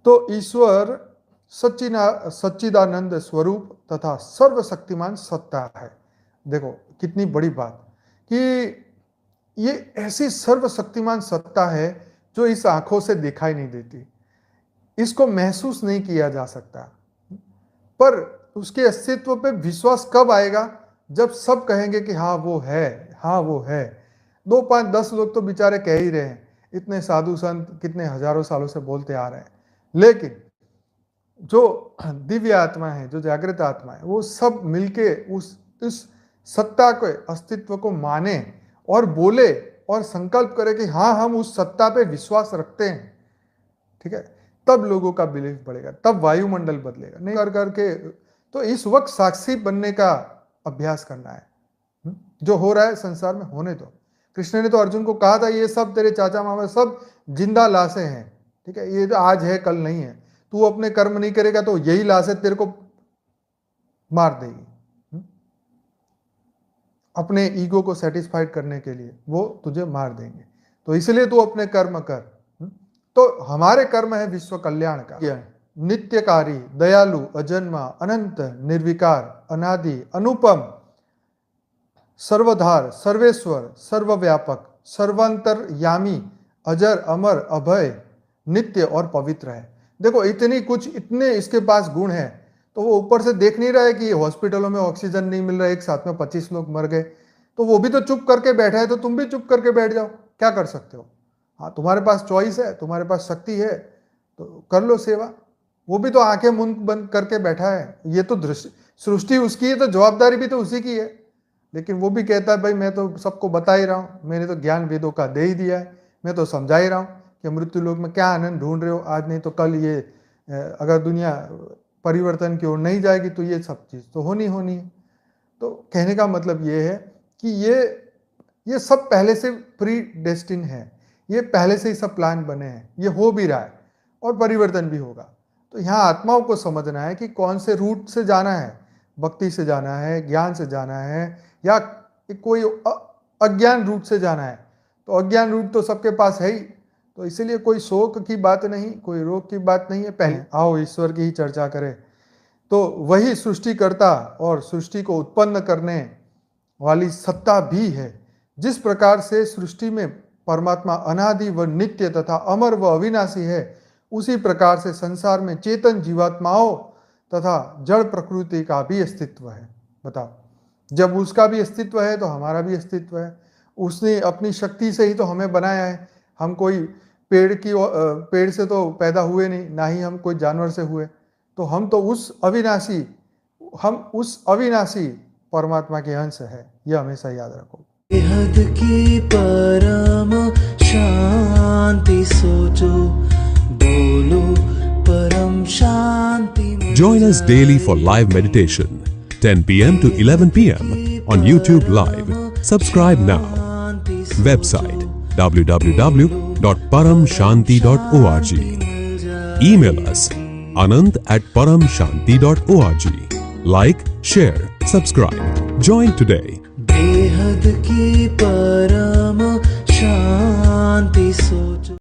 तो ईश्वर सच्चिदानंद स्वरूप तथा सर्वशक्तिमान सत्ता है। देखो कितनी बड़ी बात कि ये ऐसी सर्वशक्तिमान सत्ता है जो इस आंखों से दिखाई नहीं देती, इसको महसूस नहीं किया जा सकता, पर उसके अस्तित्व पे विश्वास कब आएगा? जब सब कहेंगे कि हाँ वो है, हाँ वो है। 2, 5, 10 लोग तो बेचारे कह ही रहे हैं, इतने साधु संत कितने हजारों सालों से बोलते आ रहे हैं, लेकिन जो दिव्य आत्मा है, जो जागृत आत्मा है, वो सब मिलके इस सत्ता के अस्तित्व को माने और बोले और संकल्प करे कि हाँ हम उस सत्ता पे विश्वास रखते हैं, ठीक है, तब लोगों का बिलीफ बढ़ेगा, तब वायुमंडल बदलेगा। नहीं कर करके तो इस वक्त साक्षी बनने का अभ्यास करना है। जो हो रहा है संसार में होने दो। कृष्ण ने तो अर्जुन को कहा था ये सब तेरे चाचा मामा सब जिंदा लाशें हैं, ठीक है, ये आज है कल नहीं है, तू अपने कर्म नहीं करेगा तो यही लाशें तेरे को मार देगी। अपने ईगो को सेटिस्फाइड करने के लिए वो तुझे मार देंगे, तो इसलिए तू अपने कर्म कर। तो हमारे कर्म है विश्व कल्याण का, नित्यकारी, दयालु, अजन्मा, अनंत, निर्विकार, अनादि, अनुपम, सर्वधार, सर्वेश्वर, सर्वव्यापक, सर्वांतरयामी, अजर, अमर, अभय, नित्य और पवित्र है। देखो इतने इसके पास गुण हैं, तो वो ऊपर से देख नहीं रहा है कि हॉस्पिटलों में ऑक्सीजन नहीं मिल रहा है, एक साथ में 25 लोग मर गए, तो वो भी तो चुप करके बैठा है, तो तुम भी चुप करके बैठ जाओ, क्या कर सकते हो? हाँ तुम्हारे पास चॉइस है, तुम्हारे पास शक्ति है तो कर लो सेवा। वो भी तो आंखें मुंह बंद करके बैठा है, ये तो सृष्टि उसकी है तो जवाबदारी भी तो उसी की है, लेकिन वो भी कहता है भाई मैं तो सबको बता ही रहा हूँ, मैंने तो ज्ञान वेदों का दे ही दिया है, मैं तो समझा ही रहा हूँ कि मृत्यु लोक में क्या आनंद ढूंढ रहे हो, आज नहीं तो कल ये अगर दुनिया परिवर्तन की ओर नहीं जाएगी तो ये सब चीज़ तो होनी है। तो कहने का मतलब ये है कि ये सब पहले से प्री डेस्टिन है, ये पहले से ही सब प्लान बने हैं, ये हो भी रहा है और परिवर्तन भी होगा। तो यहाँ आत्माओं को समझना है कि कौन से रूट से जाना है, भक्ति से जाना है, ज्ञान से जाना है, या कोई अज्ञान रूट से जाना है। तो अज्ञान रूट तो सबके पास है ही, तो इसीलिए कोई शोक की बात नहीं, कोई रोग की बात नहीं है। पहले आओ ईश्वर की ही चर्चा करें। तो वही सृष्टिकर्ता और सृष्टि को उत्पन्न करने वाली सत्ता भी है। जिस प्रकार से सृष्टि में परमात्मा अनादि व नित्य तथा अमर व अविनाशी है, उसी प्रकार से संसार में चेतन जीवात्माओं तथा जड़ प्रकृति का भी अस्तित्व है। बताओ, जब उसका भी अस्तित्व है तो हमारा भी अस्तित्व है। उसने अपनी शक्ति से ही तो हमें बनाया है। हम कोई पेड़ से तो पैदा हुए नहीं, ना ही हम कोई जानवर से हुए, तो हम तो उस अविनाशी परमात्मा के अंश है। यह हमेशा याद रखो। बेहद की परम शांति सोचो, बोलो परम शांति। Join us daily for live meditation, 10 p.m. to 11 p.m. on YouTube Live. Subscribe now. Website www.paramshanti.org. Email us anant@paramshanti.org. Like, share, subscribe. Join today. बेहद की परम शांति सोचो।